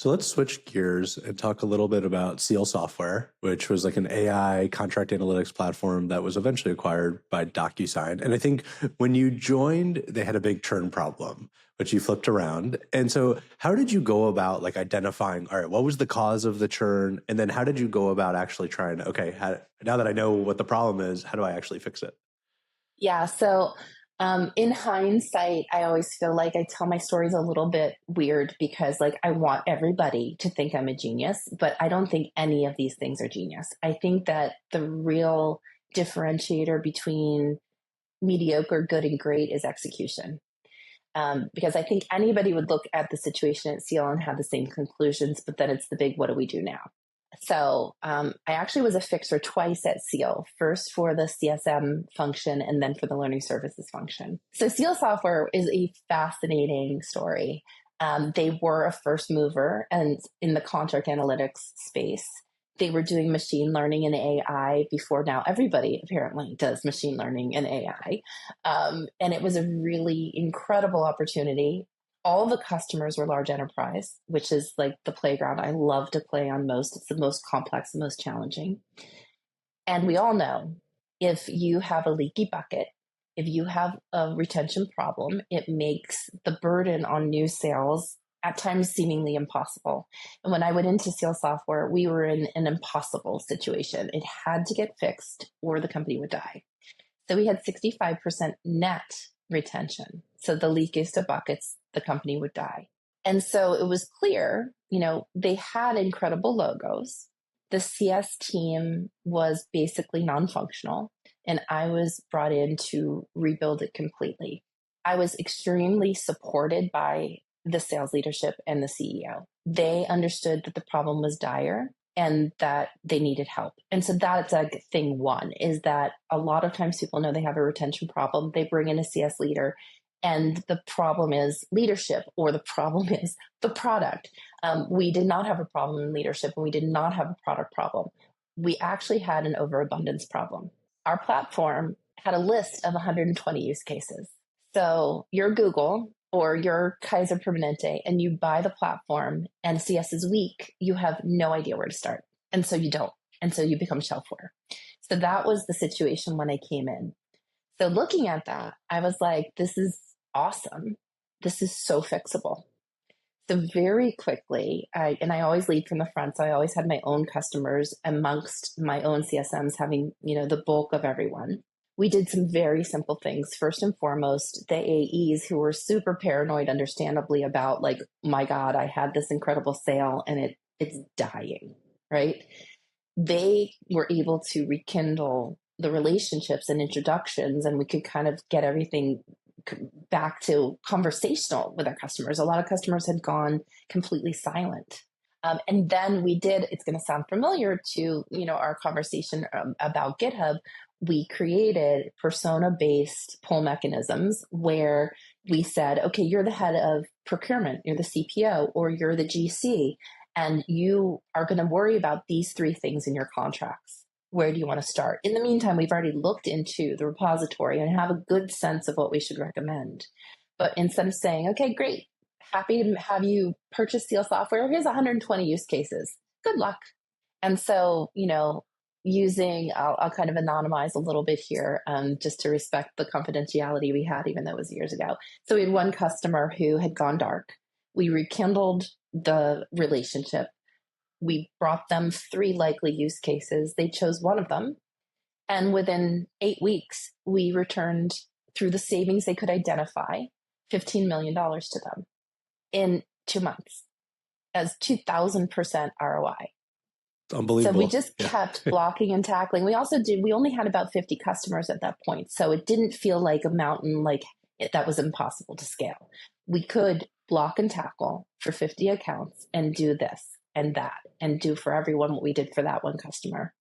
So let's switch gears and talk a little bit about Seal Software, which was like an AI contract analytics platform that was eventually acquired by DocuSign. And I think when you joined, they had a big churn problem, which you flipped around. And so how did you go about like identifying, all right, what was the cause of the churn? And then how did you go about actually trying to, okay, now that I know what the problem is, how do I actually fix it? Yeah. So in hindsight, I always feel like I tell my stories a little bit weird because like I want everybody to think I'm a genius, but I don't think any of these things are genius. I think that the real differentiator between mediocre, good, and great is execution. Because I think anybody would look at the situation at Seal and have the same conclusions, but then it's the big, what do we do now? So I actually was a fixer twice at Seal, first for the CSM function and then for the learning services function. So Seal Software is a fascinating story. They were a first mover and in the contract analytics space. They were doing machine learning and AI before now. Everybody apparently does machine learning and AI. And it was a really incredible opportunity. All the customers were large enterprise, which is like the playground I love to play on most. It's the most complex, the most challenging. And we all know if you have a leaky bucket, if you have a retention problem, it makes the burden on new sales at times seemingly impossible. And when I went into Seal Software, we were in an impossible situation. It had to get fixed or the company would die. So we had 65% net retention. So the leakest of buckets, the company would die. And so it was clear, they had incredible logos. The CS team was basically non-functional, and I was brought in to rebuild it completely. I was extremely supported by the sales leadership and the CEO. They understood that the problem was dire and that they needed help. And so that's like thing one, is that a lot of times people know they have a retention problem. They bring in a CS leader and the problem is leadership, or the problem is the product. We did not have a problem in leadership and we did not have a product problem. We actually had an overabundance problem. Our platform had a list of 120 use cases. So you're Google or you're Kaiser Permanente and you buy the platform and CS is weak, you have no idea where to start. And so you don't. And so you become shelfware. So that was the situation when I came in. So looking at that, I was like, this is awesome. This is so fixable. So very quickly, I always lead from the front. So I always had my own customers amongst my own CSMs having, the bulk of everyone. We did some very simple things. First and foremost, the AEs who were super paranoid, understandably, about like, my God, I had this incredible sale and it's dying, right? They were able to rekindle the relationships and introductions, and we could kind of get everything back to conversational with our customers. A lot of customers had gone completely silent. And then we did, it's going to sound familiar to, our conversation about GitHub. We created persona-based pull mechanisms where we said, okay, you're the head of procurement, you're the CPO, or you're the GC, and you are going to worry about these three things in your contracts. Where do you want to start? In the meantime, we've already looked into the repository and have a good sense of what we should recommend. But instead of saying, okay, great, happy to have you purchase Seal Software, here's 120 use cases. Good luck. And so, using, I'll kind of anonymize a little bit here, just to respect the confidentiality we had, even though it was years ago. So we had one customer who had gone dark. We rekindled the relationship. We brought them 3 likely use cases. They chose one of them. And within 8 weeks, we returned, through the savings they could identify, $15 million to them in 2 months as 2,000% ROI. Unbelievable. So we just kept blocking and tackling. We only had about 50 customers at that point. So it didn't feel like a mountain, that was impossible to scale. We could block and tackle for 50 accounts and do this and that and do for everyone what we did for that one customer.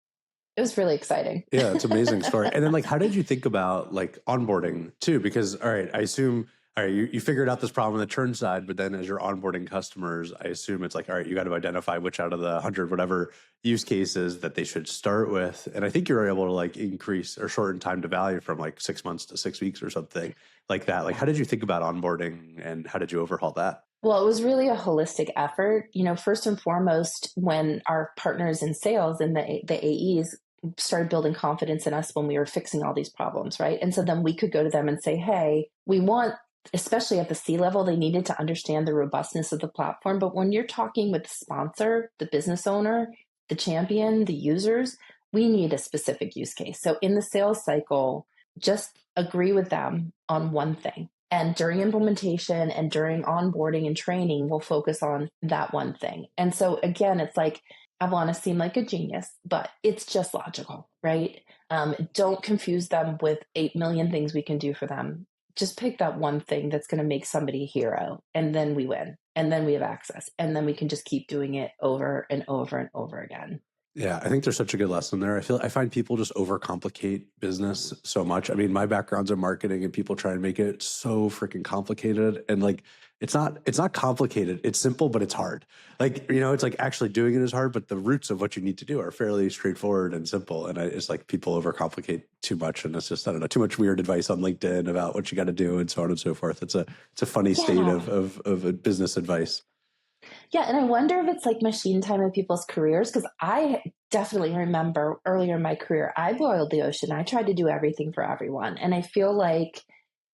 It was really exciting. Yeah, it's an amazing story. And then how did you think about onboarding too? Because, all right, I assume, all right, you figured out this problem on the churn side, but then as you're onboarding customers, I assume it's all right, you got to identify which out of the 100, whatever use cases that they should start with. And I think you're able to increase or shorten time to value from 6 months to 6 weeks or something like that. How did you think about onboarding and how did you overhaul that? Well, it was really a holistic effort. First and foremost, when our partners in sales and the AEs started building confidence in us when we were fixing all these problems, right? And so then we could go to them and say, hey, we want, especially at the C level, they needed to understand the robustness of the platform. But when you're talking with the sponsor, the business owner, the champion, the users, we need a specific use case. So in the sales cycle, just agree with them on one thing. And during implementation and during onboarding and training, we'll focus on that one thing. And so again, it's like, I want to seem like a genius, but it's just logical, right? Don't confuse them with 8 million things we can do for them. Just pick that one thing that's going to make somebody a hero, and then we win, and then we have access, and then we can just keep doing it over and over and over again. Yeah, I think there's such a good lesson there. I find people just overcomplicate business so much. I mean, my background's in marketing, and people try and make it so freaking complicated. And like, it's not complicated. It's simple, but it's hard. Like, it's like actually doing it is hard, but the roots of what you need to do are fairly straightforward and simple. And it's like people overcomplicate too much, and it's just, I don't know, too much weird advice on LinkedIn about what you got to do and so on and so forth. It's a funny state of business advice. Yeah, and I wonder if it's like machine time in people's careers, because I definitely remember earlier in my career, I boiled the ocean. I tried to do everything for everyone. And I feel like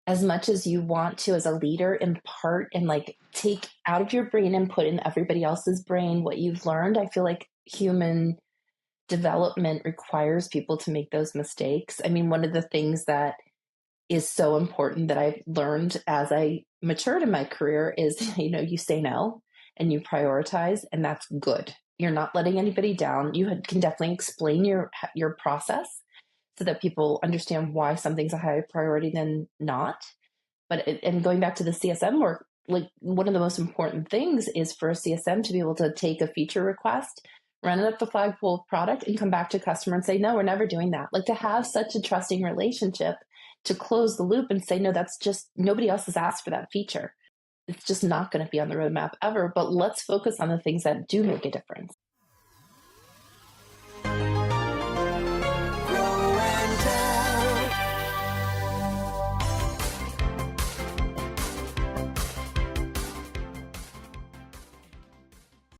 as much as you want to, as a leader, impart and like take out of your brain and put in everybody else's brain what you've learned, I feel like human development requires people to make those mistakes. I mean, one of the things that is so important that I've learned as I matured in my career is, you say no and you prioritize, and that's good. You're not letting anybody down. You can definitely explain your process so that people understand why something's a higher priority than not. And going back to the CSM work, like one of the most important things is for a CSM to be able to take a feature request, run it up the flagpole product, and come back to customer and say, no, we're never doing that. Like to have such a trusting relationship to close the loop and say, no, that's just, nobody else has asked for that feature. It's just not going to be on the roadmap ever, but let's focus on the things that do make a difference.